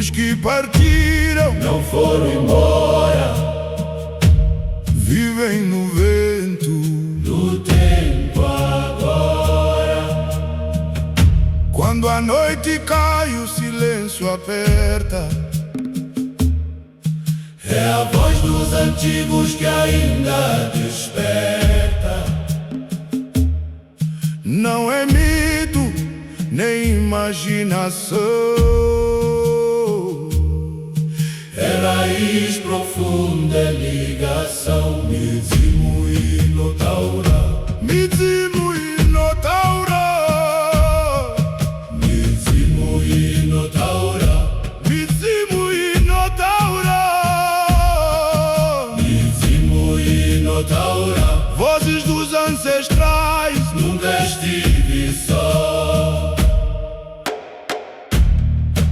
Os que partiram não foram embora, vivem no vento do tempo agora. Quando a noite cai, o silêncio aperta. É a voz dos antigos que ainda desperta. Não é mito, nem imaginação. É raiz profunda, é ligação. Mizimu Inotaura, Mizimu Inotaura, Mizimu Inotaura, Mizimu Inotaura, Mizimu Inotaura. vozes dos ancestrais. Nunca estive só.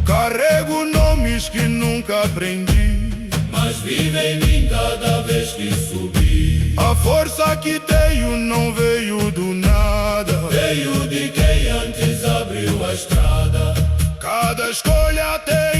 Carrego nomes que nunca aprendi, Mas vive em mim cada vez que subi. a força que tenho não veio do nada. Veio de quem antes abriu a estrada. Cada escolha tem